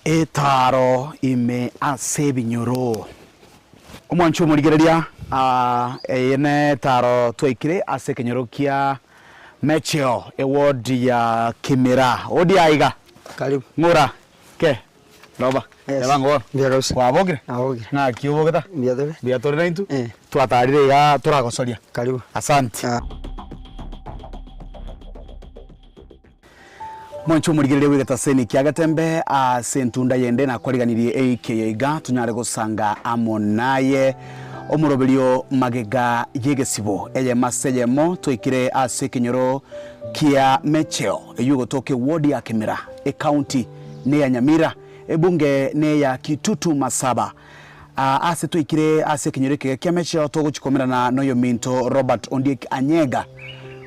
Etaro ime asebinyoro omwancho murigereria ene taro twaikire asekenyorokia mecheo ewodi ya Kimera odi aiga karibu ngura ke roba yabango biaros wabogire abogire na kiubogeta biadore biatore naintu twatarire ya turagosoria karibu asante Mwancho murigirire wigeta seni kiagatembe a sentunda yende na kwariganirie AKA tunyare gusanga amonaye omuroberio magega yegesibo eye maseyemo twikire asekenyoro kia mecheo eyugo toke wodi ya Kimera county ne ya Nyamira ebunge ne ya Kitutu Masaba ase twikire asekenyoro kia mecheo toguchikomera na noyo minto Robert Ondiek Anyega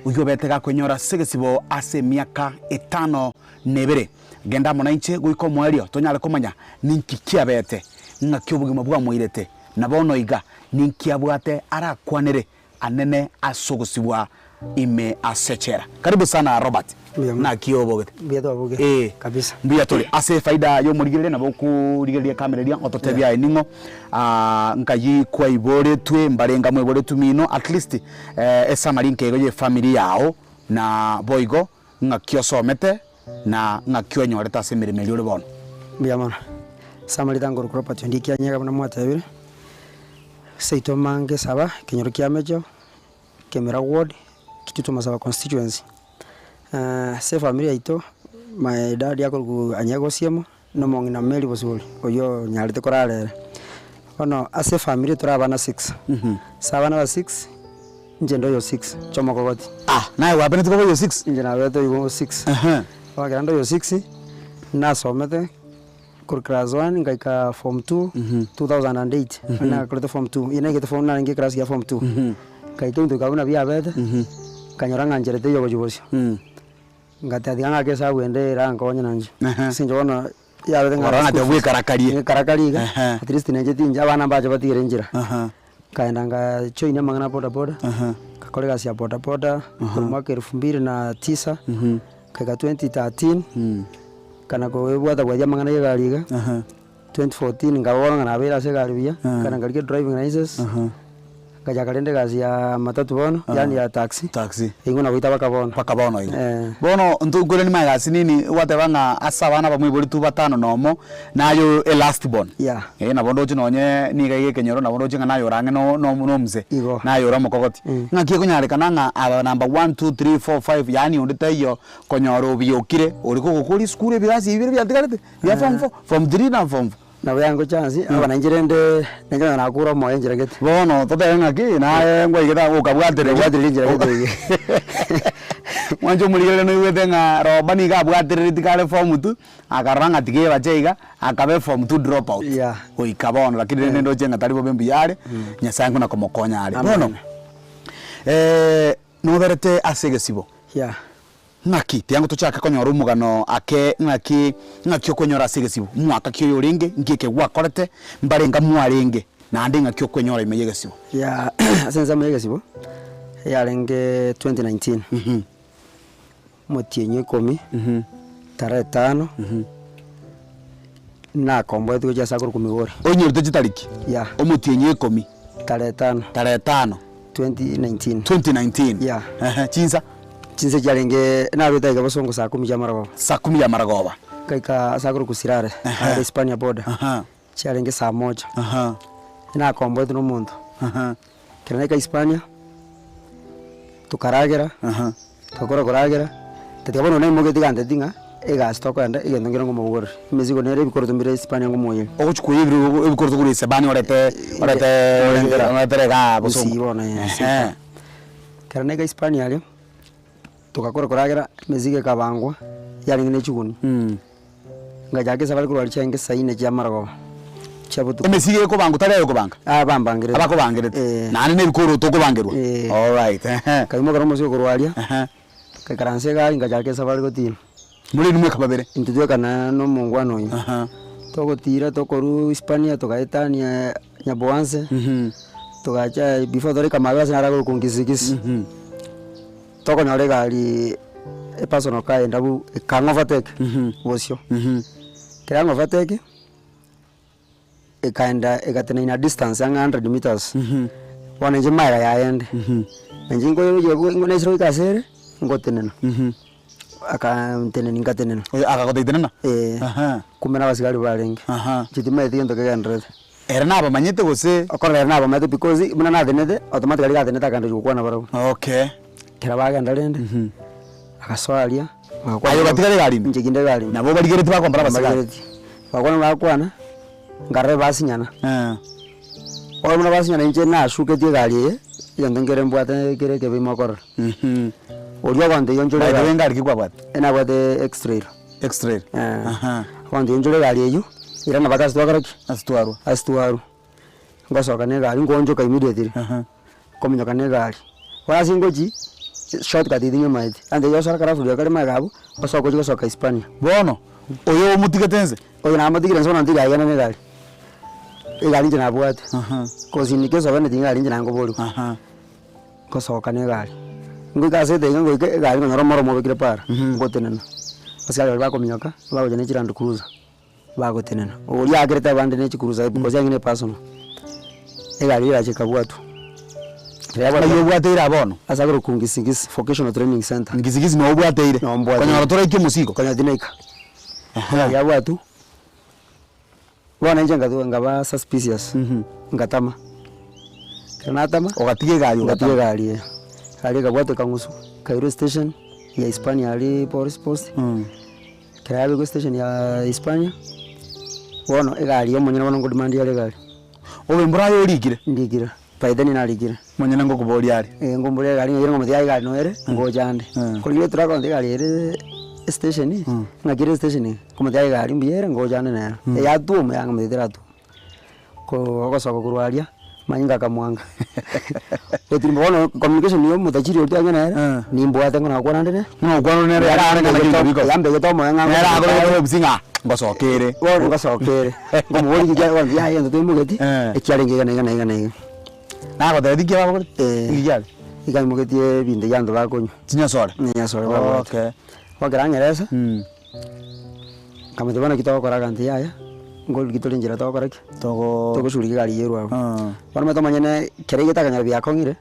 uyo betega kwenyora segesibo ase miaka 5 nebere genda monainche guiko mwerio tonyale komanya ninki kiabete ngakyo bugima bwa mwirete nabono iga ninki abwate arakwanere anene asogosibwa ime asechera karibu sana Robert na kiobogete biado aboge kabisa mbia tole ase faida yo murigire na boku rigire kamera ria ototebya eningo nkayi kwa ibore twe mbarenga mwebore tumino at least esamari nkego ye family yao na boigo ngakyo somete na ngakyo nyoreta ase mirime ri bono bia mana samari tangoro property ndikia nyega bana mwatabire seito mange saba kinyoro kia mejo Kimera ward Kitutu Masaba constituency se familia ito my dad yako Anyego siemo no mongina meli bosuli oyo nyalite korale ono ase family turabana 6 sabana ba 6 njendo yo 6 chomo kokoti nae wapene tuko yo 6 njena weto yo 6 wakando yo 6 na somete kur class 1 ngaika form 2 2008 na kurete form 2 ina ngete form 9 ngi class ya form 2 kaito ndo kabuna bia bete kanyora njerete yo gojibosio ngati athanga kesa wende rangonya nanje sinjona ya bete ngara ngate bwe karakari at least nje tinja bana baje batire njira kaenda nga choina mangana boda boda kakolega sia boda boda mwaka 2009 kaka 2013 kana ko webwata kwa jamangana ye gariga 2014 ngabona na bera se garibia kana ngalike driving license kaja kalende gazi ya matatu bono yani ya taxi ingona kuita paka bono ile bono ntugure ni magasi nini watebanga asabana bamwe bori tu batano nomo nayo last born na bondo chinonye ni gaye kenyoro na bondo chinga nayo range no mze nayo ramo kokoti ngakie kunyare kananga aba number 1 2 3 4 5 yani ondete yo konyoro biokire uri ko kuri skule birasi ibiri byatigarete ya from 3 na from na yango chance abana njirende nanga na kura mo njiragete bono tote ngaki na ngo igeta ukabwatere njiragete mwanjo muligere no iwete nga robani ga bwatere tikale form tu akaranga tige bacheiga akabe form 2 drop out oikabono lakini nendo chenga talibo bembi yale nyasangu na komokonya ale bono no berete asegesibo ngaki tiango tuchaka konyora umugano ake ngaki okonyora sigesibu mwaka kyo yoringe ngike gwakorete mbarenga mwarenge na ande ngaki okonyora imeyegesibu asenza meyegesibu yarenge 2019 motienye 10 tarehe 5 na kombo etu ja sakuru kumigore onyorite chitariki omotienye 10 tarehe 5 2019 chinsa chinse jalenge na beta ga basongo saa 10 ya maragoba kaika sakuru kusirare Hispania border jalenge saa 1 na kombo etu no mundo kirana Hispania tukaragera tukora tatiabona na imoge tigande tinga ega stoko anda igendo ngiro ngomugore imizigo nere bikoro mbere Hispania ngomoye okuchikuye ibikoro kuri sebani orete ga bosongo kirana Hispania leo tukakora koragera mezige kabangwa yari ngine chuguni ngajake sabali kurwali chenge saine cha marago chabutu mezige ko bangu tare ko banga bambangire abako bangire nani ne bikoro to ko bangirwa all right kayimo karo mosiko kurwalia kakaranse ga ngajake sabali ko tin muri nimwe kababere intujwe kana no mungwano yi toko tira tokoru Hispania tokaetania nyaboanse tokacha before dore kamaga sinara ko kungisikisi toko nyore gali personal car ndabu kango fatek bosio Kirango vateke ikaenda ikatena ina distance ya 100 meters. Wana nje mara yaende. Njingo yo ngone isiro ikasere ngotenena. Aka tenena ngatenena. Aka gotenena. Kumena basigari balengi. Chitima etiendo kegandre. Era naba manyete gose. Okora era naba manyete because muna na denede automatically ga deneta kando gukwana baro. Okay. Kera baganda rende. Akaswalia. Ayo batigale gari. Njiginde gari. Nabo baligereti bakwambara basigari. Bakwana bakwana. Ngarre basinyana. Oyo muna basinyana nje na shuke tie gari yando ngere mbwate kere kebe makora. Orio kwande yonjole gari ngari kikwa bwate. Ena bwate extrail. Extrail. Kwande yonjole gari eyo. Ira na batas twakaraki. Astuaru. Ngosoka ne gari ngonjoka immediately. Kominyoka ne gari. Wala singoji shortcut idinyo maiti. Ande yo sara karafu ya kare magabu. Osoko jiko soka Hispania. Bono. Oyo mutigetenze. Oyo na matigire nsona ndiga yana ne gari. Gari nje na bwate. Kozi nikeso bane dinga gari nje na ngobolu. Kosoka ne gari. Nguka sete ngo gari ngoro moro mo bekire para. Ngotenena. Asikali bako minyoka, bako jene chirando cruiser. Bako tenena. Ori agreta bande ne chikuruza because yangine personal. Gari ira cheka bwatu. Ayo bwateira bono. Asagro kungisingis vocational training center. Ngizigisi no bwateire. Kwenye watoto iki musiko. Kwenye dineka. Ya bwatu. Bona njenga tu ngaba suspicious. Ngatama. Kanatama ogatige gari ngatige gari. Gari gabwate kangusu. Cairo station ya Hispania ali police post. Cairo station ya Hispania. Bono egari yo munyana bono ngudimandi ya gari. Owe mburayo oligire. Ndigire. Paideni naligire. Munyana ngokuboli ari. Ngombole gari ngiro ngomati gari no ere ngojande. Kolire trako ndi gari ere station ngagire station komati gari mbiere ngojande na. Ya tumu yanga mdira tu. Ko okosoko kurwalia manyinga kamwanga. Otimbo bono communication yo mutachiri otu angana ni mbwate ngona kwa ndene. No kwa ndene ara ngana kingo. Yambe getomo yanga. Era agoro bisinga. Ngosokere. Wo ngosokere. Ngomwoli kijya kwa ya yendo tumugeti. Ekyalenge gana. Nago de dikia babo ngiyale. Ikamugetie binde yando bakonyo. Tinyasore. Tinyasore babo. Okay. Wakirangereza. Kama tubona kitoko kora kanti yaya. Ngol gitole njira to kora ki. Toko shuri gari yeru abo. Bana meto manyene kerege takanya bya kongire.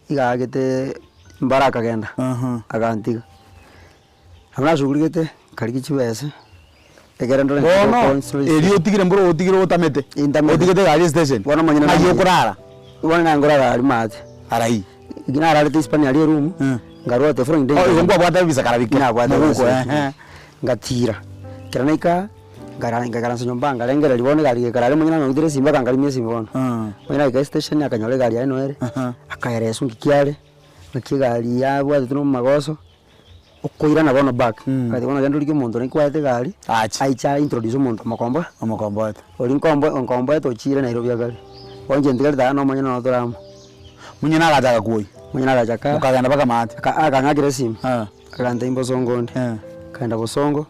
Igagete mbaraka genda. Agantiga. Amna shuri gete kari kichibese. Egerendo eri otigire mboro otigire otamete. Otigite gari station. Bana manyene na yokurara. Wana ngora ari mate arai igina ari Hispania ali room ngaro te from day ngo bwata visa karabiki na bwata ngatira kiranika ngara sonyo mbanga lengera libone gari karale munyana no dire simba kangari miesi mbono munyana ga station akanyole gari ari noere akayeresu ngikiale nakigari ya bwata tuno magoso okoira na bono back kati bona gendo likyo muntu ni kwate gari aicha introduce muntu amakombo oli nkombo to chire Nairobi gari onje ndigali da no manyana no toramo munyana agajaga kuoi munyana agajaka ukaganda baka mate akangagire simu akaganda imbo songo ndi kaenda bosongo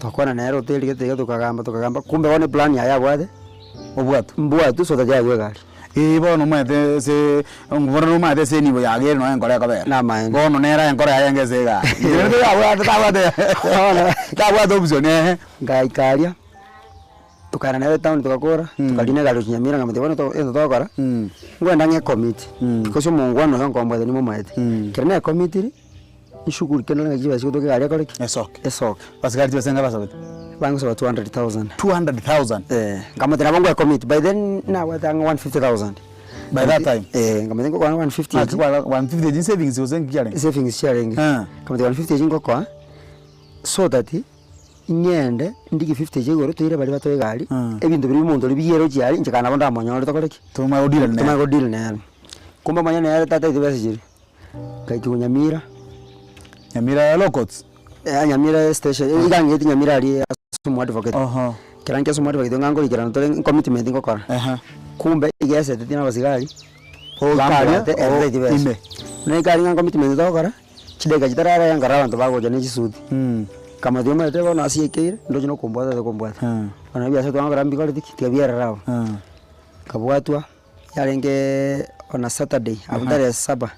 tukona na hotel gete tukagamba kumbe one plan ya yabwate mbwatu so taja gwe gari bono mwete se ngubona mwete se nibo yagere no enkora yakabera na maen bono nera enkora yangezega ndio tabwate option ngaikaria tukana nawe town tukakora tukadine galo kinyamira ngamete bona to endo tokora ngwenda nge committee because mungwano yo ngombo ni mo maete kirene committee ishukuru kendo ngajiba sikutoke gari akore esok basigari tibasenga basabete bangu sawa 200,000 ngamete na bangu committee by then na watanga 150,000 by that time ngamete kwa 150 in savings usengi kyale savings sharing ngamete 150 ngoko so that nyende ndiki 50 jegoro tuire bali batoye gari ebintu biri mundu libiyero cyari njikana bonda monyore tokoreki tuma odile ne kumba manya ne tata idibese jiri kaiki Nyamira locots Nyamira station igange eti Nyamira ali sumu advocate kiranke sumu advocate ngango ikirana tole commitment ngokora kumbe igese tetina basigari ime ne kari ngango commitment tokora chideka chitarara yangara abantu bagoja ne chisudi kama dio mete bona asiekire ndo jino kombwata ona bia se twanga rambi kole tiki tiabiara rao kabwatwa yarenge ona Saturday abundare 7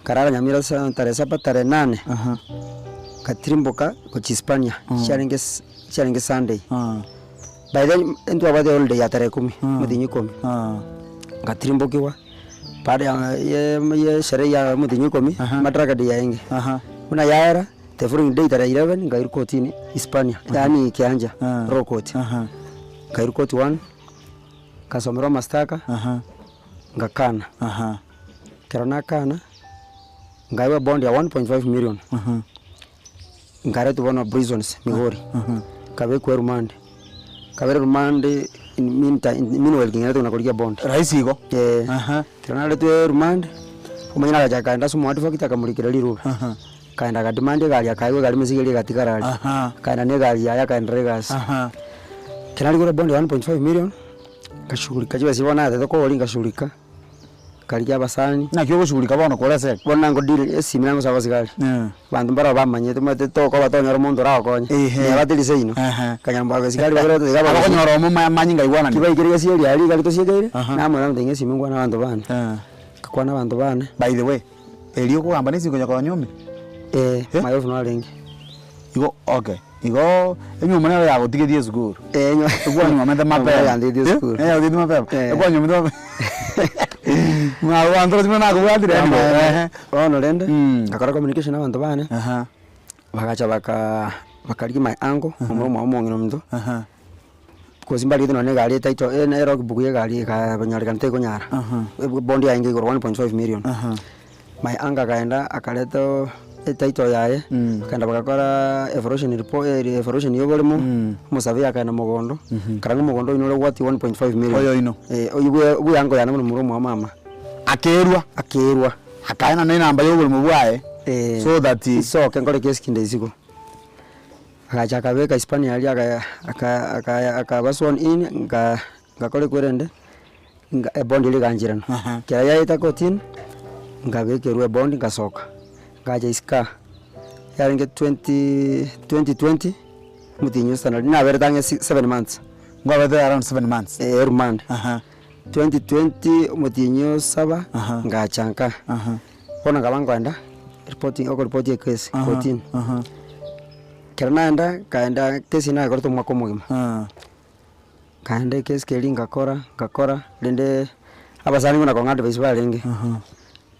karara Nyamira tare 7 tare 8 katrimboka ko Hispania yarenge charinge Sunday by then into about the holiday ya tarehe 10 muthinyi 10 ngatirimbukiwa baada ya sherehe ya muthinyi 10 madaraka day yaingi una yaera the following day tarehe 11 ngairu kotini Hispania yani Kianja Royal Court ngairu court 1 kasomero mastaka ngakana kerana kana ngaiwa bond ya 1.5 million ngare tubono prisons Migori kabe kwa rumande kabere rumande meanwhile kingere tunakolikia bond rahisi iko kerana letu rumande kumanyana gaja kaenda sumu watu fakita kamulikira liru kaenda ka demand gali akaiwe gali misigeli katika rali kaenda ne gali ya kaenda regas kerana liko bond 1.5 million kashughulika jiwe sibona ate ko olinga shughulika kali abasani na kyo shughulika bono kolese bona ngo deal esimira ngo sabasigali bantu mbara bamanye tumate to ko batonya rumondo ra konye ne batilise ino kanyamba basigali bagero te gaba bakonyora mu manyinga igwana kiba ikirega sieli ali gali to siegeire na mwana mtenge simingwa na bantu bane kakwana bantu bane by the way elio ko amba nisi konya kwa nyomi mayofu no alengi igo okay igo enyo mwana ya gotigetie school enyo kwa nyuma menda mape ya ndidi school ndidi mape kwa nyuma ndo mwa andro timana ko wadire ono lende akara communication abantu bane bagacha bakaliki my ango umuromo amongino mndo kozimbali ito none gali taito ene rock buku ye gali ka banyari kan teko nyara bondi ya ingi 1.5 million my anga kaenda akaleta taito yae kanda bakakora evaluation report evaluation yobolemo musabe akana mugondo karanga mugondo inole wati 1.5 million oyo ino ubu yango yana muromo wa mama akerwa akaena na namba yobolemo bwae so that so kenkore keskinde isiko akacha kabeka Hispania ali aka baswan in ngakole kwerende bond ile ganjirana kya yaita kotin ngabekerwe bond ngasoka ngaja iska yaringe 2020 mutinyo standard na verdange 7 months ngwa around 7 months remand 2020 mutinyo 7 ngachanka kona ngabangwanda reporting case 14 keranaenda kaenda kesi na korto mwako mwima kaenda kesi kelinga ngakora lende abasani ngona kongade baiswa lenge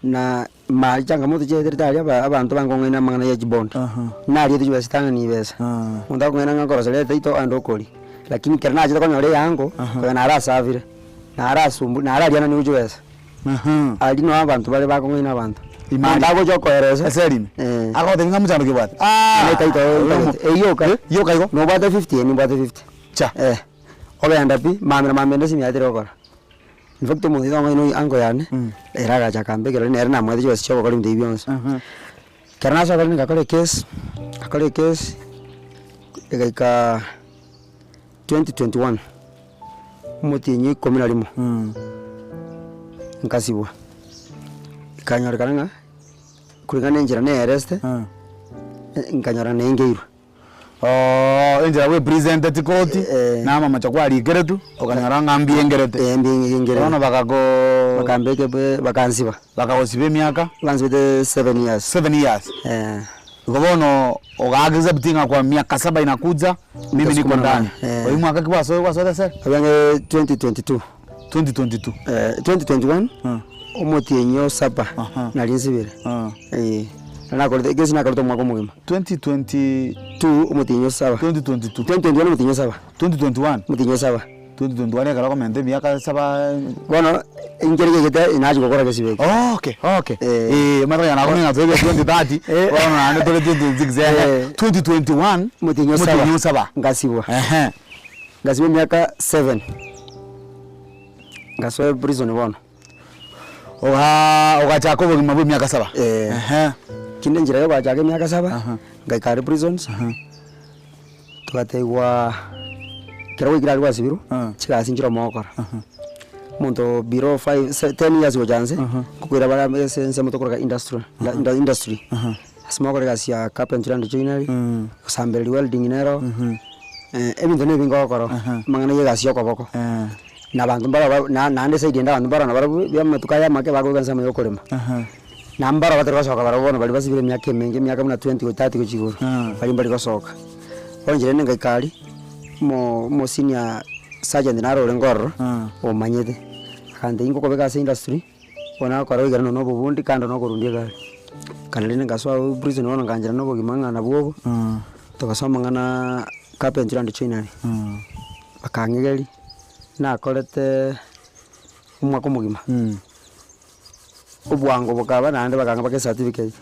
na mali changamoto je teritalia abantu bangongena mangana ya jibond na ali tujwe sitanga ni besa unda kongena ngakora sele taito andokoli lakini kerana aje konyole yango kana arasa avire na arasumbu na araliana ni ujwesa ali no abantu bale bakongena abantu imanda ko joko erese selin ako tenga mchando kibwat ne taito yoka iko no bata 50 ni bata 50 cha obe andapi mamena simi atire okora in fact mo diga ngino ango yane era gacha kambe kero ne na mwedi jose choko kali ndibionse kerana sa kali ngakole case eka 2021 mutinyi komina limo nkasibwa kanyora karanga kulingana njira ne arrest nkanyora ne ngeiru enjira we presented court na mama chakwali geretu okanyora ngambie ngerete ono bakambeke bakansiba bakawosibe miaka bansibe 7 years ukobono ogaacceptinga kwa miaka 7 inakuja mimi niko ndani kwa mwaka kibaso kwa sasa abange 2022 2021 omotienyo 7 na linsibire na kole gesi na kole mwako mwima 2022 omotienyo 7 2021 omotienyo 7 2021 omotienyo 7 2021 kala komente miaka 7 bueno ingerege kete inaji kokora kesibeke okay mara yana kome ngazo 2030 ona ane tole 2021 omotienyo 7 ngasibwa ngasibwa miaka 7 ngaswe prison bono ogachako bugima bwe miaka 7 kinde njira yo bajage miaka 7 ngaikari prisons tukategwa kero wigira rwa sibiru chikasinjira mokora muntu biro 10 years go janse kukwira bara sense mutokora industry asmokora gasia carpentry and joinery kusambeli welding nero ebintu ne bingo okoro mangana ye gasia okoboko na bantu mbara na ande side nda bantu mbara na bara bya matukaya make bago kansa mayo kolema nambara batero basoka bara bona bali basibire myaka menge myaka muna 20 ko 30 ko chigoro bali mbali basoka onjire nenga ikali mo senior sergeant narore ngorro omanyete kandi ingo kobeka ase industry ona kora igana no bubundi kandi no kurundia gari kana lene ngaswa prison ono nganjira no bugimanga na bwobo tukasoma ngana carpentry and joinery akangegeri na akorete umwaka mugima ubwango bukaba nande baganga bake certificate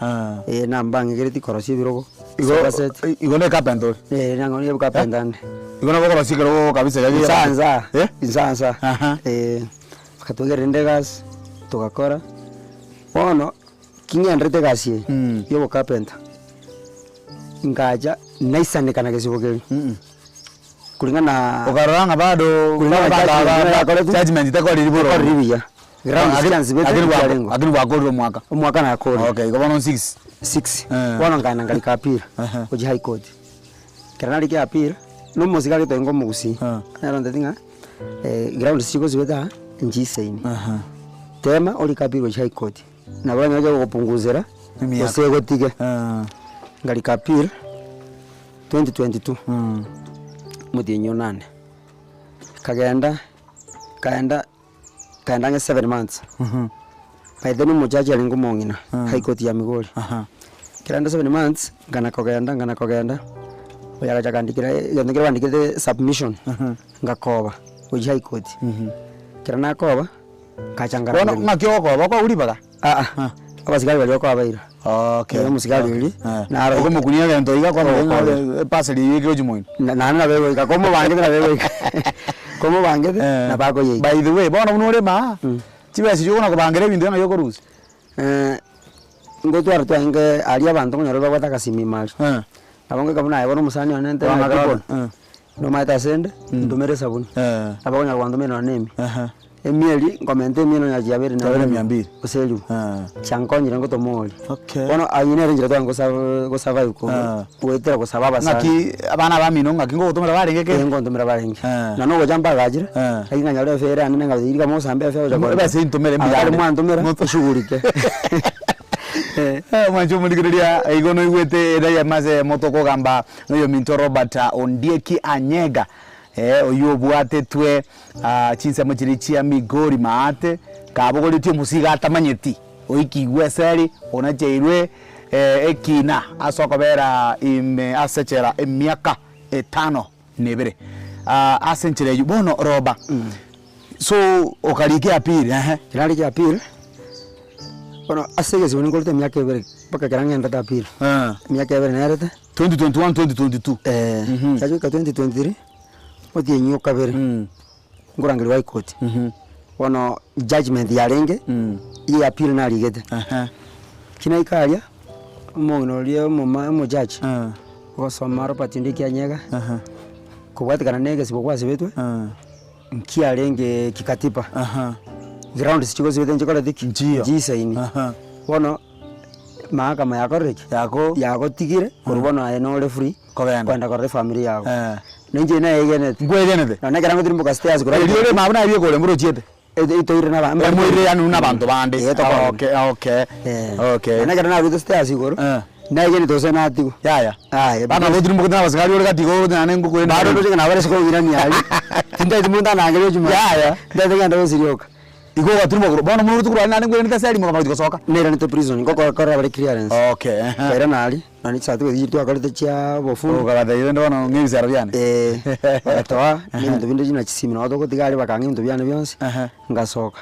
na mbangegereti korosi birogo igone carpentry nango ni carpentry igona boko basikero kabisa yaje insanza bakatugera ndegas tukakora ono kingendrete gasi yo carpenter ngaja naisane kana kesibogeri kulingana ukaranga bado kulingana judgment itako liliboro ribia ground skills betu agiri wakoro mwaka na kodi okay iko 6 wana ngana ngali kapira kuji high court kana liki apira no muzikali to ngo mugusi naro ndinga ground skills beta njisaini tema oli kapira kuji high court na bwana aje kupunguzera osego tige ngali kapira 2022 mudinyo nane kaenda nge 7 months by then mujaji alingo mongina high court ya Migori kiranda 7 months ngana kogenda oyaga jakandikira yondikira bandikire submission ngakoba uji high court kirana koba kachangara bona ngakyo koba ulibaga abasigari bali ko abaira okay musigari uli na ara ko mukunia gento iga kwa paseli yike ojimoin na bego ika komo bangete na bego komo bangete na bako ye by the way bona unore ma chibesi jona ko bangere bintu nga yoko rusi ngoto arto ange ali abantu ngonyoro bagwata kasimi mali abonge kabuna ayibona umusani onente no mata sende ndumere sabuni abagonya rwando meno nemi emieli ngomende mino ya jabere na 200 oselu chankonyira ngoto moli okay bono ayinere njira twango survive ko wetera ko sababa sa ngaki abana bamino ngaki ngo gutumira barengeke ngo ntumira barenge na no gojamba gajira ayinga nyale fere anene ngabirika mo sambe fe oja bese intumere mbiyale mwantumira mutushugurike mwanjo muligiria igono igwete eda maze motoko gamba no Minto Robert Ondieki Anyega oyo bwatetwe chinsa mukiri chia Migori maate kabogolitio musiga atamanyeti oikigwe seri onacheirwe ekina asokobera ime asechera emiaka 5 nebere asenchire yubono roba so okalike apiri kirali apiri bono asegezi woni kolite miaka ebere paka kirangenda tapiri miaka ebere nerete 2021 2022 chajuka 2023 oti nyoka bere ngurangiri wa court bono judgment ya renge ye appeal na rigete kina ikalia mono lio mo judge osomaro patindiki anyega kubwatikana nege sibokwase betwe nkia renge kikatipa ground sichiko zibete njikola diki njisa ini bono mahakama yako tigire kurubona ayeno free kwenda kwa family yako nenje na yegenete ngwegenete na ngira ngotiri mboka stairs kura ile mabuna ibiye kole mburo chiete itoire na bamba mwire yanu na bantu bande okay na ngira na ruto stairs igoro na yegene tose na atigo ya bana ngotiri mboka na basikali ole katigo na nengo kwenda bado ndo na wale siko ngira ni ali tinda itumunda na ngire juma nda ngenda sirioka iko gaturimo kuro bona muru tukura na nengo ni tasali mo kamati kosoka nera nito prison ngoko kora bali clearance okay era nali na ni tsatu yitu akalite cha bofu ukabada ile ndo wana ngizi arabiane toa ni ndo binde jina chisimi na odoko tigari bakangi ndo byane byonse ngasoka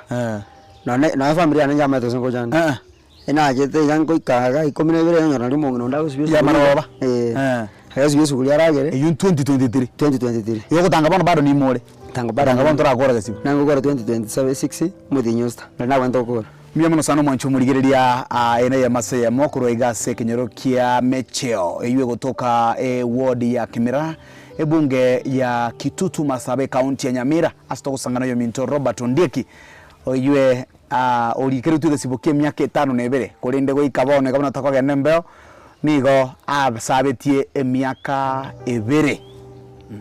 na family ane njama to sengo jana ena jete yango ikaga ikomine bere nyona limo ngonda kusibyo ya maroba hayo sibyo sukuli aragere you 2023 yoko tanga bana bado ni more tanga bantu rakora gasibo nango gora 2027 mudi nyosta na wento kora mia muno sana mwancho muligereria ene ya masaya mokoro igase kinyorokia mecheo iwe kutoka ward ya Kimira ebunge ya Kitutu Masabe county ya Nyamira asitoko sangana yo Minto Robert Ondieki iwe olikeretu gasibokie miaka 5 nebere kolinde go ikabone kabona takwa nembeo nigo asabetie emiaka ebere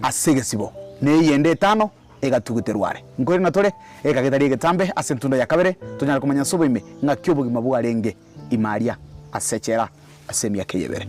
asegesibo ne yende 5 egatuguterware ngore natore ekagetarie getambe asentunda ya kabere tunyara kumanya subo ime ngakyo bugima bwa renge imaria asechera asemia keyebere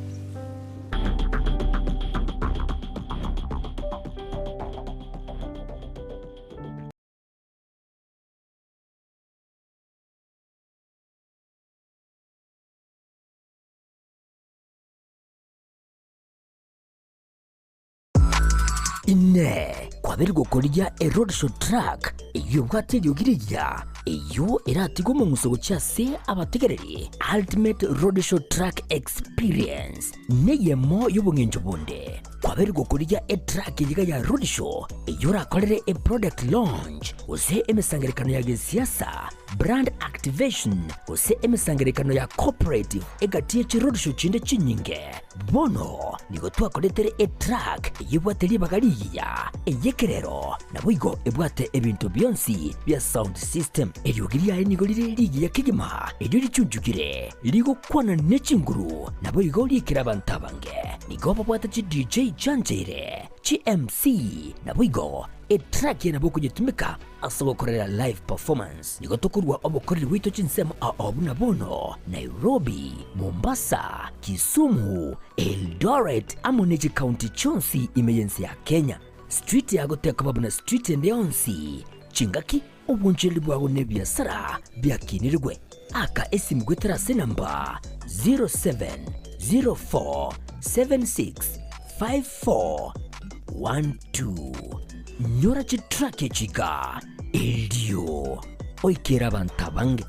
ine kwabere gukoria roadshow track iyo bwateri ugiriya iyo iratigo mu musogo cyase abategereri ultimate roadshow track experience neyemo y'ubungenjo bunde kwabere gukoria track yiga ya roadshow iyo rakorere product launch use emesangerekano ya siasa brand activation use emesangerekano ya cooperative egatiye roadshow chinde chinyinge bono nigo twakoretere track yibwateri bagariya eyekerero nabwigo ebwate ebintu byonsi bya sound system eryogiria nigo liri ya kigima eryo lichunjukire ligo kwana nechinguru nabwigo likira bantabange nigo babwata chi DJ Chanjere GMC nabwigo track nabo kujitumika asobokorera live performance nigo tokurwa obokorera wito chinsema abuna bono Nairobi, Mombasa, Kisumu, Eldoret amoneji county chonsi emergency ya Kenya street yago tekababuna street endeyonsi chingaki obunjeli bwago ne byasara byakinirwe aka esimgwetera senamba 0704765412 nyora chitrake chiga eldio oikera bantabange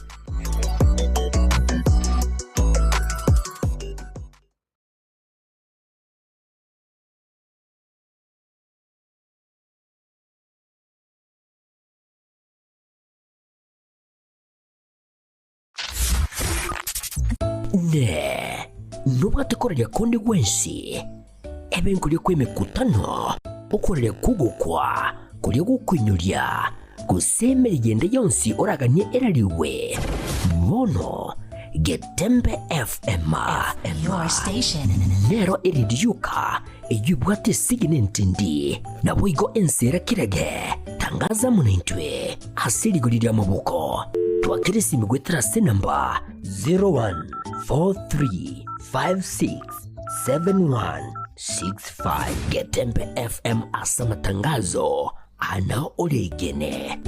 ne nubwatakorera konde gwensi ebenkulye kwemekutano okorera kugukwa kulye gukwinyurya gusemera igende yonsi oraganye erariwe mono Getembe FM your station nero eridiuka eyubwate siginenti ndi nabwigo ensera kirage tangaza munintwe asirigulira mabuko twakirisi migwetera senamba 0143567165 Getembe FM asa matangazo ana olegene.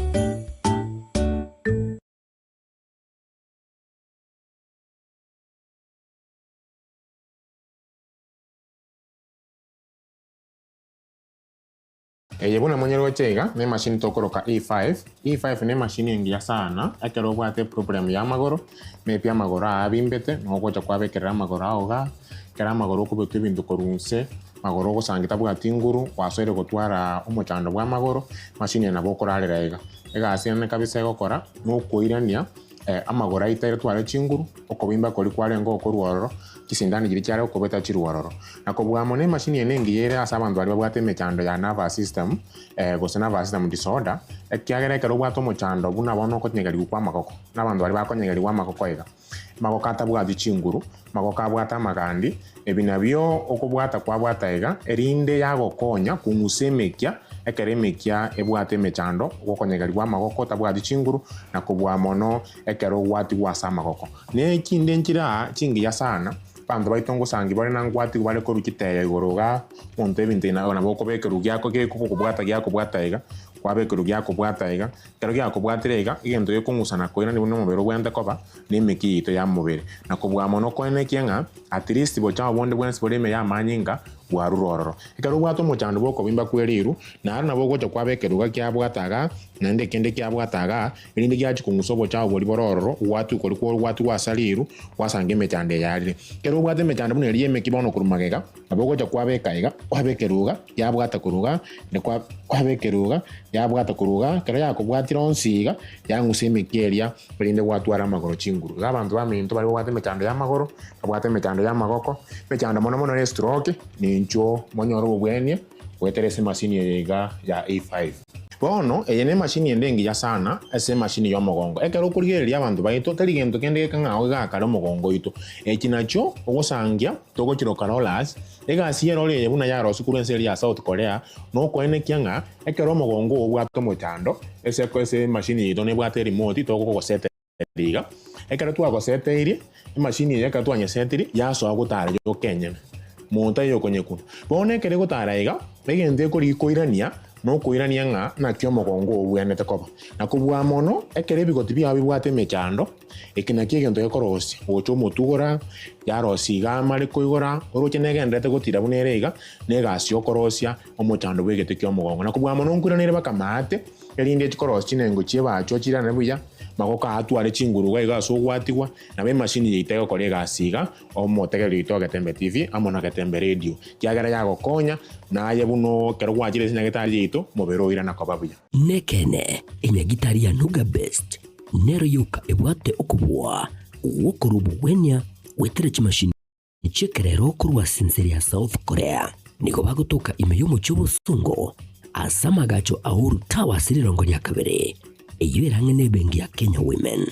Yebuna monyero wechega ne machine tokoroka E5 ne machine ngia sana akero bwate problem ya magoro me pia magoro abimbete no gocha kwa bekera magoro oga kera magoro ko betu bindu korunse magoro go sangita bwati nguru wasore gotwara umuchando bwa magoro machine na bokorarira ega asiane kabisa gokora no koirania amagoro aitire tware chinguru okobimba kori kware ngo koruoro kisindani giri cyare okobeta chiruororo nakobwamo ne machine yenengi yere asabantu bari babwate mechando ya nervous system gose nervous system disorder ekyagere kero bwato mochando buna bono kotnyegari kwa makoko nabantu bari bakonyegari kwa makoko ega makoko atabwati chinguru makoko abwata magandi ebinabyo okobwata kwa bwata ega erinde yagokonya kungusemekia ekeremekia ebwate mechando gokonyegari kwa makoko tabwati chinguru nakobwamo no ekero wati wasa makoko ne kinde nkira chingi ya sana bantu baitongo sangi bari nangwati bari ko rukiteye goroga monte bintina ona boko bekeru gyako ke ko kubwata gyako bwata ega kwabekeru gyako bwata ega kero gyako bwatire ega igento yo kungusana koina ni buno mubero gwende koba ni mikito ya mubere nakobwamo no koine kyenga at least bocha bonde bwensi bole me ya manyinga warurororo ikaro bwato mochando boko bimba kweriru na na bogo kwa bekeru gakya bwataga nande kende kya bwataga irinde gyachi kungusobo cha boli borororo watu ko watu wasaliru wasange mechande yali kero bwate mechando buno eriye mekibono kurumagega abogo kwa bekaiga wabekeruga ya bwata kuruga ne kwa bekeruga ya bwata kuruga kero yako bwatira onsiga yanguseme kyeria irinde watu ara magoro chinguru abantu baminto bali bwate mechando ya magoro bwate mechando ya magoko mechando mono stroke ni ncho monyoro bwenie weterese machine yega ya A5 bono eyene machine yendengi ya sana ese machine yo mogongo ekero kurigeria abantu baito kaligento kende kanga ga karo mogongo ito ekinacho ogosangia togochiro carolas ega siero le buna yaro sikurense ya South Korea no koene kyanga ekero mogongo obwato mochando ese ko ese machine ito ne bwate remote to go set diga ekero tu ago set iri machine yeka tu anya set iri ya so agutara yo Kenya monta yo konyeku bone kere gutara ega begende kuri koirania no kuirania nga na kyo mogongo obwanete koba na kubwa mono ekerebi gotibia bibwate mechando ekina kiegento gekorosi ocho motugora yarosiga mari koigora oroche negendete gotira bunerega negasi okorosia omochando bwegete kyo mogongo na kubwa mono nkuranire bakamate erinde chikorosi nengo chibacho chirana buya magoka atware chinguru gaiga so gwatigwa na be machine yitego korega asiga omotegero itoga Getembe TV amona Getembe radio kiagara yagokonya na aye buno kero gwachire sina gitari yito mobero ira na kobabuya nekene enyagitari ya Nuga Best nero yuka ebwate okubwa wokurubu wenya wetere chimashini chekerero okurwa sinseri ya South Korea niko bagotoka imeyo muchubo sungo asamagacho ahuru tawa sirirongo lya kabere eyo erange nebengi ya Kenya Women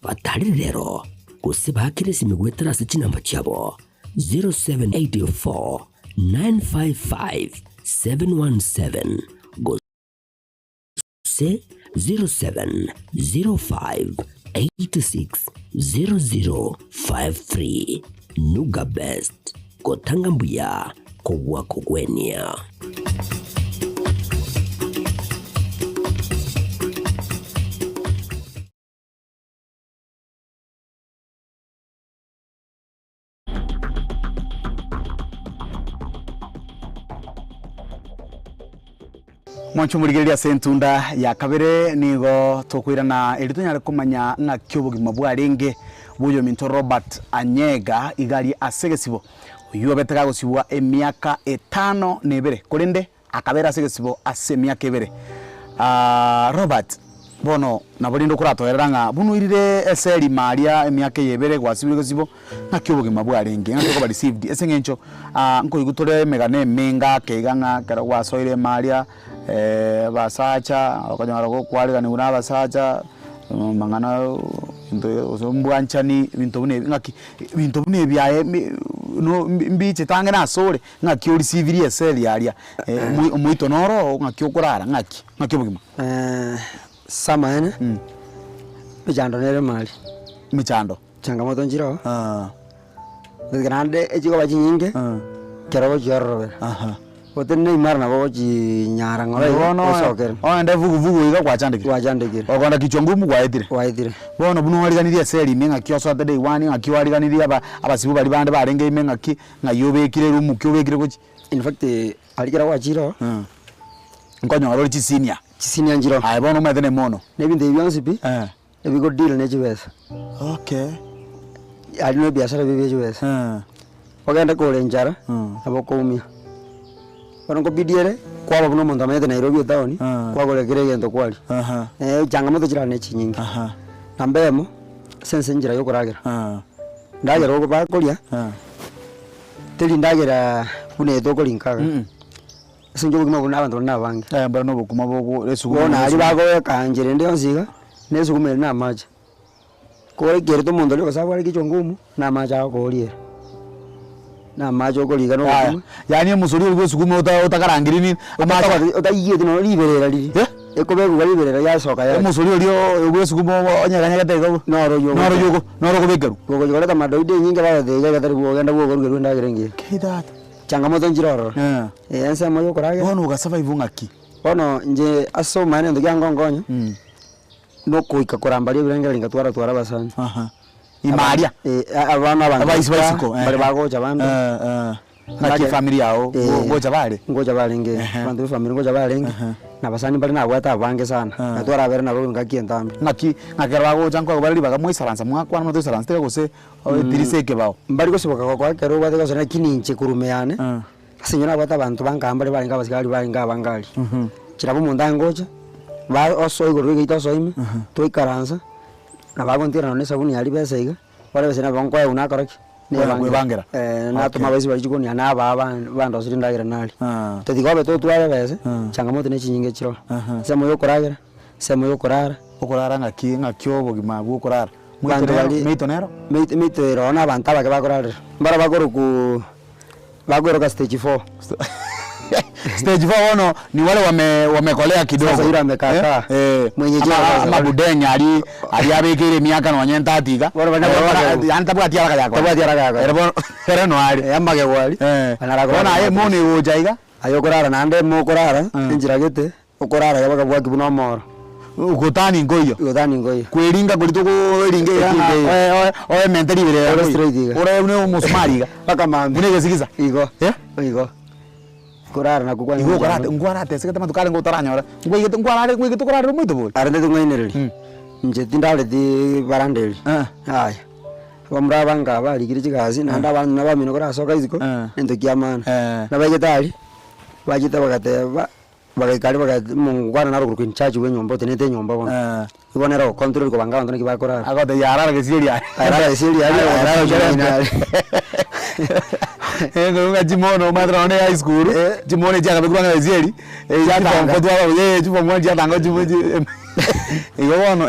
batari rero kusiba kiresi migwetera sechinamba chabo 0784 955 717 go se 0705 86 0053 Nuga Best kotanga mbuya kogwa kogwenia. Mwancho murigeria sentunda ya kabere nigo tokwirana eritunyare kumanya nga kyobugima bwarenge buyo minto Robert Anyega igari asegesibo uyu betega gusibwa emiaka 5 nebere kurinde akabera asegesibo ase miaka ebere Robert bono nabolindo kuratoerera nga bunu irire eseri maria emiaka yebere gwasibire gusibwo nga kyobugima bwarenge nga ko received esengencho nko igutore megane menga keganga kara gwasoire maria basacha akanyara ko kwariga una basacha mangana into ozombwanchani bintu bune ngaki bintu bune byaye no mbiche tange na sore ngaki ori civil eseli yaria muito noro ngaki okurara ngaki bugima samane michando nere mali michando changamoto njiro grande ejigo bajinyinge kero jorro otene imarna bo nyara ngora osoker ende vugu iga kwachandikire okonda kichongumu kwaetire bono buno wariganiria seli menga kyoso ate day one ngaki wariganiria abasibu bali bande barenge menga ki ngayobekire rumu kyobekire kuchi in fact alikira wachiro nkonyo ngaro chisiniya njiro ai bono metene mono nebinde byonsi bi ebigo deal ne chibesa okay ali no biashara bibe chibesa ogenda kole njara abokumia Kono bidiere kwa babuno muntu amete Nairobi town kwa gole kire gento kwali changamoto chirane chinyingi nambemo sense njira yo kuragira ndagera uko bakolia teli ndagera kune to kolinkaga sinjo bugima buna abantu nabange mbara no bukuma bwo esugo bona ali bago kanjere ndi onsiga nesugumere na maji kore gere to muntu lyo sabwa kichongumu na maji akolie na majo koliga no yani musuri uri suguma utakarangiri ni utayiye no liberera lili ekobegu liberera ya soka ya musuri uri suguma onyaganya gatego noro kubekeru gogo jora tamadoide nyinga ba dega gatari bogenda bogorugero ndagerenge kidata changamoto njiroro ensa moyo koraga bono ugasurvive ngaki bono nje aso mane ndo yangongonyo no kuika korambali birenga lingatwara basana imaria abana abaisiko bari bagocha bambe ngaki family yao ngoja bale nge bantu family ngoja bale nge na basani bali na gwata bange sana natwara bere na ro ngaki entambi ngaki bagocha nkwa bali baga mwisaranza mwakwa no saranza tega gose diriseke bao mbali gose baka kwa kero bate gose na kininche kurumeyane asinyana gwata bantu bangamba bali ngabasikali bali ngabangali kirabo mundangocha ba oso igoro gito soime toikaranza na bagontira no sabuni ali besa iga wale bese na banko ya unakoraki ne bangera na tuma bese bali chikoni na bando sirindagira nali tedigobe to twale bese changamoto ne chinyinge chiro semo yo korara okorara ngakyo bugima bwo korara mito ero na bantaba ke bakorara mbara bagoro ka stage 4 stage 4 ono ni wale wamekolea kidogo sasa yule amekata mwenye mabudenya ali abekire miaka no nyenta atiga antabwati araka yako erebo no ali amage wali ona moni ujaiga ayo kurara nande mo kurara injira gete ukurara yabaga bwa kibuno moro ugotani ngoyo kwiringa kuri tukuringa oye mentally bire ore une umusmariga paka mambi une gesikiza igo kurara na kugwa igo kurate ngwarate sekata matukale ngotaranyora ngwigete ngwarare ngwigete kurare muito bol arende tungainereri nje tindale di barandeli aya bamra banga bali kiri kigazi nanda abantu nabamino kurasoka iziko ento kiamana nabagetali bajita bagateba bagakali bagati mungwana naro kuri chachi we nyombo tenete nyombo bona ibonera control ko banga abantu kibakora agote yarara gesiri ngo ngajimono madrone high school jimone jaga bekubanga gesiri yatanga kodwa ye jubo mwanji yatanga jubo igono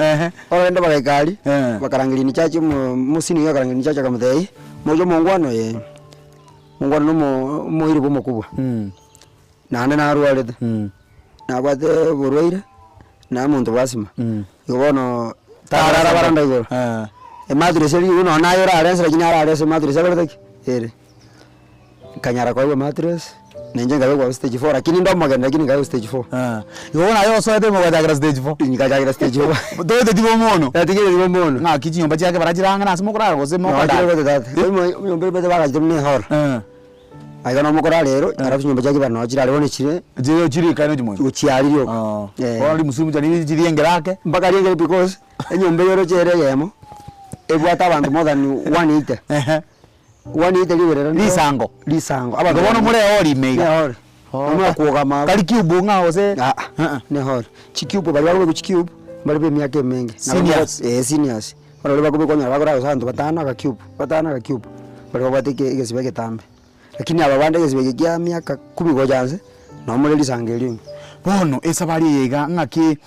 orenda bagakali bakarangiri ni chachi musini yo karangiri ni chachi kamuthei mojo mungwano mungwano mo iri bomo kubwa nande narwalete nabate burwaire na muntu basima igono tarara baranda igoro madre seri uno na yora arense lakini ara arense madre seri baraki kanyara kwa matres nenje ngawe kwa stage 4 lakini ndo magenda lakini ngawe stage 4 igono ayo so ete mwajagira stage 4 nikajagira stage 4 dote tipo mono yatigire tipo mono nga kichinyomba chake barajiranga nasimo kurara gose mo kada ko tata mo bete bagajitumne hor aigana mukora rero arafu nyumba cyake bano akira rero nikire je kiri kaino jimoyo ucyari ryo wali musumu cyane kiriyengirake mbaka riyengere because enyumba yero chere yemo ebwata abantu more than 180 180 liwerera lisango abantu bono muri ori meiga ori amwa kuoga ma kali cube nga ose ne hor chicube bali bako chicube bali be myake mengi seniors bali bako be konya bakora santu batana ka cube bali babateke igesibeke tambe lakini aba bande gezibegia miaka 10 gojanze no muri lisangeli bono esabari yega ngaki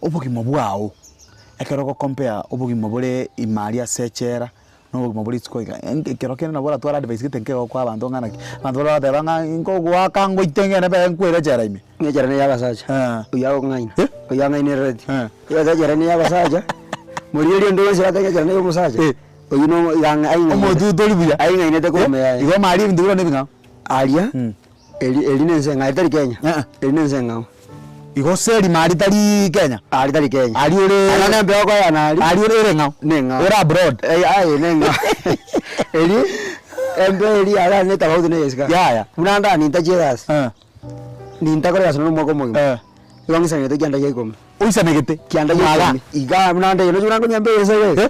obugimo bwao ekeroko compare obugimo bole imaria sechera no obugimo bole tskoiga ekero kene na bora twara advice gitenkego kwa abantu ngana abantu bora batebanga ingo gwa kango itengene be nkwere jera ime ngejera ne yabasaja uyago ngaina uyago ngaina red yaga jera ne yabasaja muri iri ndo sira tegejera ne yomusaja oyino yang ainga omodu tolibuya ainga inete ko me igo mali ndiro nebinga alia eli nense nga itari Kenya eli nense nga igo seri mali tari Kenya ali tari Kenya ali ore ana mbe ko yana ali ore nga era abroad nenga eli eli ala ne tabaudi ne yeska ya unanda ni tajeras ni ntakora sono mo ko mo igo ngisa ne tegenda yeko uisa negete kianda yeko iga unanda yeno juna ko nyambe yese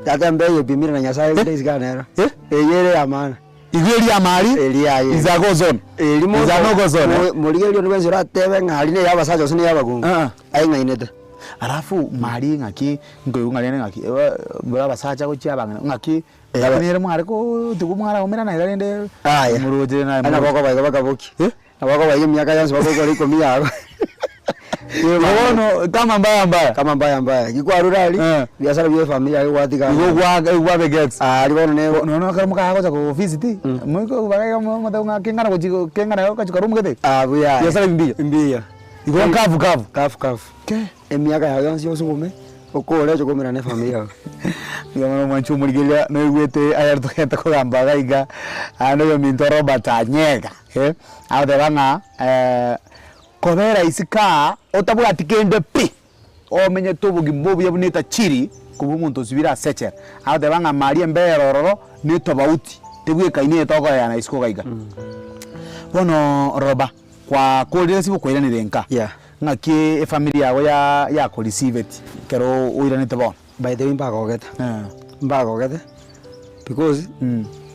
tata mbeye bimira na nyasaye ile isiganera yere amana igweri amari eliaye izago zone elimo izanogo zone muri elio ni wenzira tebe ngari ne yabasaja sine yabagungu ainga inete arafu mari ngaki ngoyu ngari ngaki baba basaja ko cyabanga ngaki yabanire mwari ko tugumwara umira na irende muroje na ana bako bagaboki abako baye myaka yanzu bako ko liko miyago Yono kama mbaya gikwarurali biashara byo familia yo watika igwa begets libono ne no karamu ka ko ko visit mwiko bagaga mata nga kengana ko kengana yo kachuka rumu gete buya biashara mbia igwa kafu ke emiaka ya yansi yo sukume okole cyo komera ne familia yono mwanchu murigelia no igwete ayar to gente ko gambaga iga ano yo mintoro batanyega aho de banga kobera isika otabura tikende pi omenye tubugimbo buyabuneta chiri kubu muntu zibira secher aho de banga mari emberororo ni tobauti tebwe kaine toko yana isko gaiga bono roba kwa kolire sibo kwira ni renka ngaki family yawo ya ko receive it kero uira ni tebon by the way mbago gete because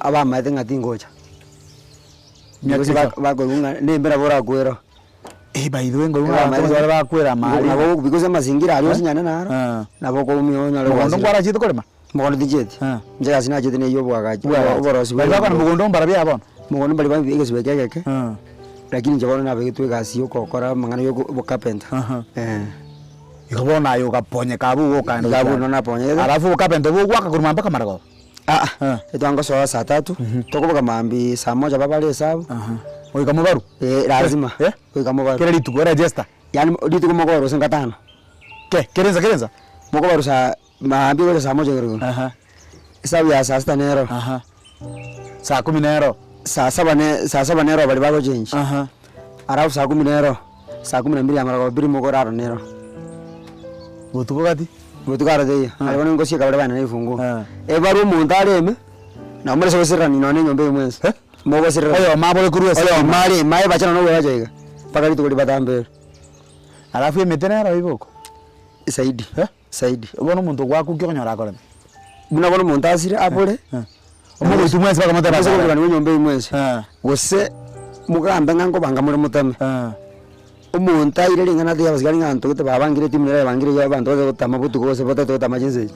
aba maite ngati ngoja nyasi ba ko ne mbera bora kwero by the way ngorunga ba kwera mali nabo because mazingira ari osinyana naro nabo ko umyonya lo ndo kwara chito kolema mugondo dijeti nje asina chete ne yobo agaji uborosi bali bakana mugondo mbara bya bona mugondo bali bambi egese bekeke lakini nje bona nabe kitwe gasi yo kokora mangana yo bo carpenter ikobona yo kaponye kabu okanda kabu no naponye alafu carpenter bo gwaka kuruma mpaka marako etango so saa 3 tokoboka mambi saa 1 baba le sabu oika mubaru lazima oika mubaru kile litu kwa register yani litu kwa mokoro senga tano kerenza mokoro saa mambi kwa saa 1 kero sabu ya saa 6 nero saa 10 nero saa saba nero bali bako change. Arafu saa 10 nero. Saa 12 amara ko biri mugoraro nero. Butuko gati? Butukara de. Alibona ngosi kabale bana ifungu. Ebaru muntareme. Na mure so sirani no nyombe mwenzi. Mogo sirani. Oyo mabole kuruwe. Oyo mari mai bachana no wewa jaiga. Pakali tukuli batambe. Alafu emetenera iboko. Saidi. Saidi. Ubona umuntu gwaku kyonyora akole. Buna bona umuntu asire apole. Omuntu tumwezi baka mutera. Bose kubana nyombe mwenzi. Gose mugamba ngango banga muri mutame. Umuntu ayire lingana de abasgari nganto gute babangire timira babangire yabantu gutama butu gose bote gutama jinse.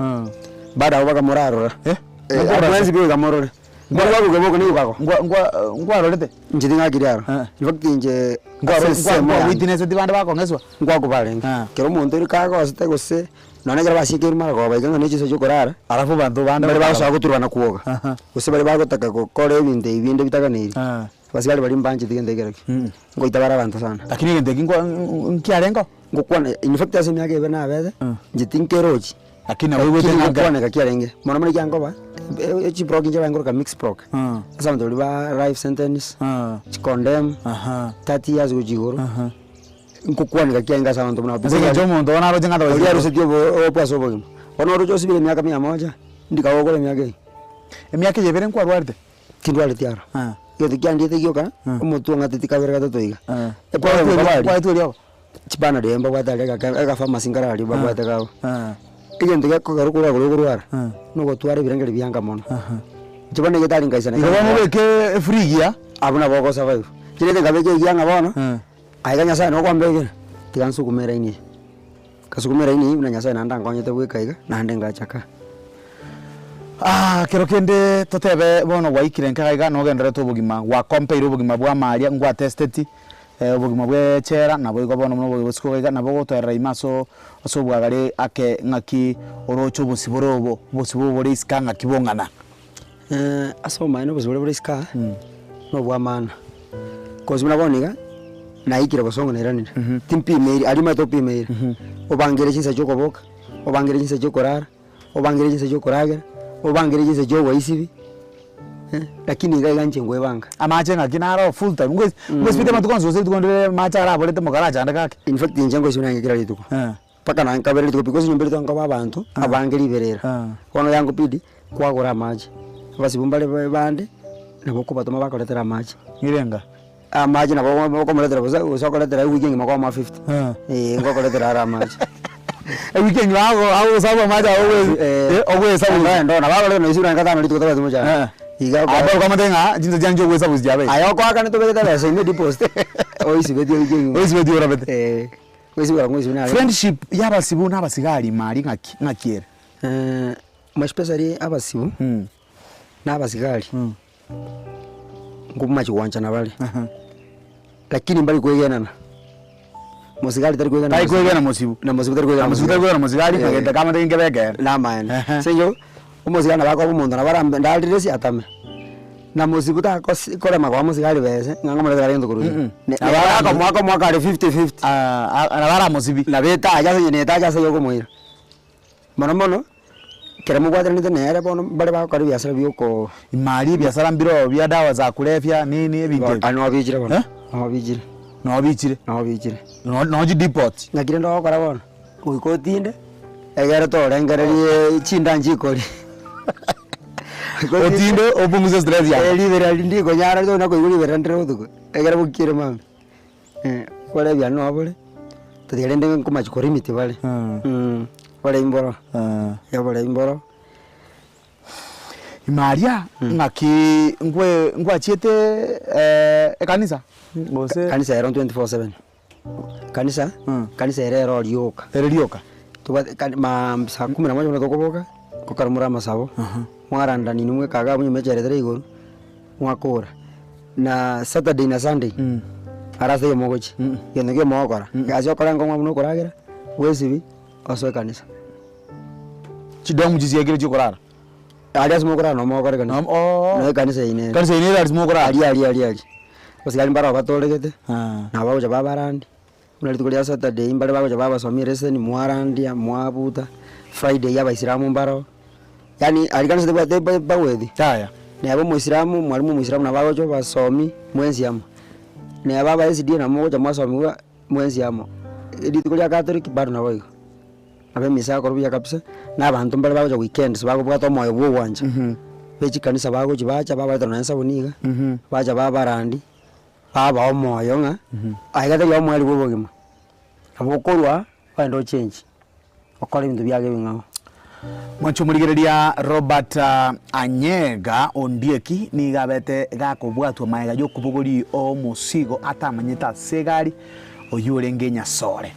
Bada ubaka murarora. Mwenzi biwe gamorore. Ngwa bugebo ni ubako. Ngwa rorete. Njidi ngagiriaro. Ifakti nje ngwa witness dibanda bako ngeswa. Ngwa kubalenga. Kero umuntu uri kago asite gose none gara bashikira mara ko bayanga nechiso cyo korara. Arafu bantu banda bari baso guturana kuoga. Gose bari bagotaka ko kore ibinde bitaganiri. Basigari bari mbanje tigendegereke. Ngo itabara abantu sana. Lakini ngendeki ngwa nkiarengo. Ngokwana in fact ase myaka ibena abede. Njitinkeroji. Lakini wewe tena ngwana kakiarenge. Mwana muri kyango ba. Echi prog nje bangoro ka mix prog. Asa ndo liba life sentence. Condemn. 30 years ujigoro. Ngokwana kakianga sana ndo mna. Nzega jomo ndo ona roje ngata wewe. Yaro se tio opaso bogi. Ona rojo sibile myaka 100. Ndikawogole myaka hii. Myaka yebere nkwa rwarte. Kindwale tiara. Yo tikyandi tegyoka. Omuntu ngatetika bere gatatoiga. Kwa tu lyo. Chibana demba kwatale ka pharmacy ngarali bakwata kawo. Igende gako garukura kurugurwara. Nugo tware birengere byanga mono. Chibane getali ngaisana. Ngabona beke free ya. Abuna boko survive. Kirete ngabeke yanga bono. Aiganya sana no kwambege. Tigansu kumera ini. Kasukumera ini na nyasa na ndanga onyete gwikaiga na ndenga chaka. Kero kende totebe bono waikire nkaiga no gendere to bugima wa compare ubugima bwa maria ngwa tested. Ubugima bwe chera nabo igobona muno bwesikoga nabo gotera imaso asobwagare ake ngaki orocho busiborobo busibobore iskanga kibongana asoma ino busiborobo iska no bwamana kozi munaboniga naikira bosongo neranira timpi meri alima to pi meri obangere chinsa chokoboka obangere chinsa chokorara obangere chinsa chokoragera obangere chinsa chowa isibi lakini ngai ganje ngwebanga amache ngakinaro full time ngwezi pite matukonzo zose tukondere macha ara bolete mugaraja ndakake in fact njengo sina ngira lituko paka na nkabere lituko because nyombere to ngaba abantu abangeri berera kono yangu pidi kwagora maji basi bumbale bande nabo ko batoma bakoletera maji ngirenga maji nabo bakoletera usokoletera weekend makwa 50 ngokoletera ara maji weekend awo sabo maji awo sabo ndo na balo no isura ngata no lituko tabazi moja iga abo kama tenga jinja janjo wesa buzijabe ayo kwa kana to betala so ime deposit oisi bedio igengi oisi bedio rabete oisi bara ngwezi na friendship yabasibu n'abasigari mari ngakiere mashpesari abasibu n'abasigari nguma chiwanja na bali lakini mbali kwegenana musigari tari kwegana musibu na musibu tari kwegana musigari kagenda kama tenge bege na man sejo umusigana bako bumuntu na barambe ndaliresi atame na musibu ta kore magwa musigari bese nganga mure gari ndo kuruzi na mwaka ari 50-50 na bara musibi na beta aja se neta aja se yoko muira mono keremo kwa tani tene ere bono bale bako kari biasara bioko imari biasara mbiro bya dawa za kulevya nini ebinge ano bijire bono no bijire no ji deport ngakire ndo kora bono uikotinde egere to rengererie chinda njikori otinde opunguze stress ya libera ndiko nyara to nako libera ndero tuko egere bukire mama kole bya no abole tadire ndenge kuma chikori miti bale bale imboro ya bale imboro imaria ngaki ngwa chiete kanisa ngose kanisa era 24/7 kanisa era rioka tuba ma saa 11 unatokoboka kokarumura masabo mwaranda ni numwe kaga bunye mecheretere igoro mwakora na Saturday na Sunday arase yo mogochi yendo ke mogora gazo kora ngomwa buno koragera wesibi aso kanisa chidomu jiziagire chikorara alias mogora no mogora kanisa no kanisa ine alias mogora ali basigari mbara batoregete na babo ja babarandi unalitukulia Saturday mbale babo ja baba somire seni mwarandi mwabuta Friday ya baisiramu mbaro yani alikanisa de bawedi taya ne abo muislamu mwalimu muislamu na bagojo basomi mwenzi amo ne baba SD na moja mwasomi mwenzi amo editi kulia Catholic bado na boyo abe misa ko ruya kabisa na abantu mbale bagojo weekends bago bwato moyo bwo wanja bechi kanisa bagojo bacha baba tonansa boniga bacha baba randi baba omoyo nga aigata yo mwali bwo bogima abokorwa bando change okora ibintu byage bingao mwancho murigereria Robert Anyega Ondieki ni gabete gakobwatwa maega yo kubugori o musigo atamanyita segari oyurenge nyasore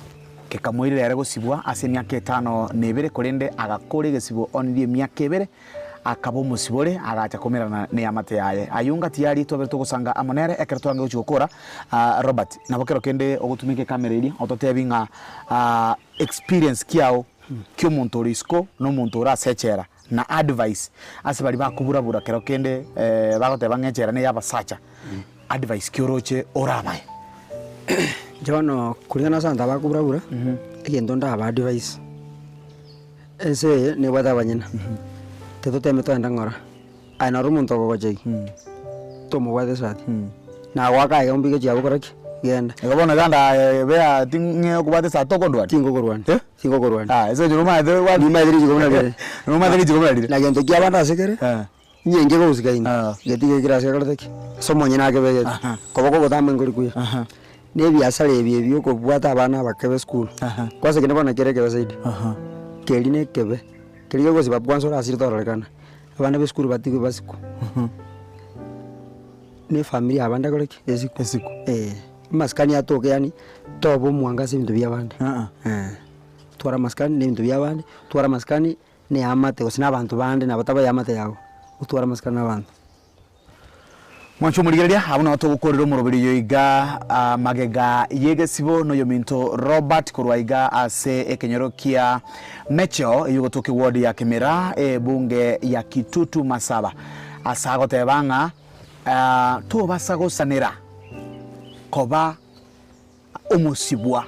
kekamwirire rero gusibwa ase myaka 5 nebere korende agakore gesibo onlie myaka 2 akabo musibore agacha komerana ne amate yaye ayunga tiari to berto gusanga amonere ekertwange uchukura Robert nabokero kende ogutumike kamera iri ototebinga experience kiao kyo muntu risko no muntu rasechera na advice ase bali bakuburabura kero kende bagoteba ngechera ne yabasacha advice kyoroche orabaye jono kulingana santa bakuburabura egendo ndaba advice ese ne wada banyina teto teme to ndangora ana rumuntu gogoje tomo wade sati na waka ya umbige jabo koraki genda ekabona ganda bea tinge kubate sa toko ndwani tingo korwani tingo korwani eso juruma de ni madiri jigomna bere no madiri jigomna na gento kia banda sekere nyenge go usikaini getige kirase kaloteki somo nyina ke bege koboko botame ngori kuya ne biasale bibyo ko bwata abana bakebe school kwase kene bona kereke basaidi keline kebe keliyo go sibabu kwanso asiri torekana abana be school batiko basiku ne familia abanda koleki esiku maskani atoke yani tobo mwangase bintu byabandi twara maskani ne bintu byabandi twara maskani ne amate osina abantu bandi na bataba yamate yago utwara maskani n'abantu mwancho murigereria abuna otogukorera umurobiri yoiga magega yegesibo no yominto Robert Kurwaiga ase ekenyorokia mecho yugotoke ward ya Kemera bunge ya Kitutu Masaba asago tebanga to basago sanera koba umusibwa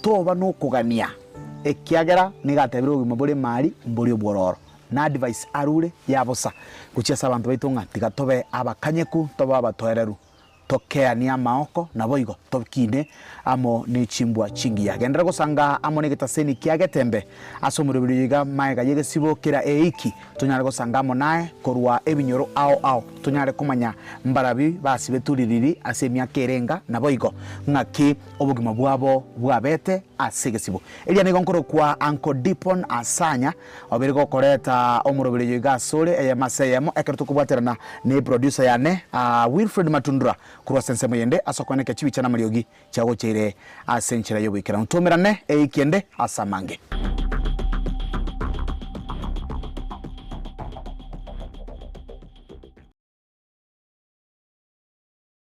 toba no kugania ekiagera nigatebiro gimabore mari mbori obwororo na advice arure yabosa kuchia sabantu baitunga tigatobe abakanyeku toba abatoereru tokea ni amaoko na boigo tokine amo ni chimbwa chingi ya gendera gusanga amo ni gitaseni kiagetembe asomurubiri yiga maega yegesibo kira eiki tunyare gusanga amo nae korwa ebinyoro ao tunyare kumanya mbarabi basibetuririri asemya kerenga na boigo ngaki obugima bwabo bwabete asegesibo elia ni gonkoro kwa Uncle Dipon Asanya obirigo koreta omurubiri yiga sore eyamaseyemo ekertukubwaterana ni producer yane Wilfred Matundura kurwa sense muyende asokwaneke chibi chana mariogi chago chire asenchira yobikira ntumirane eikiende asamange.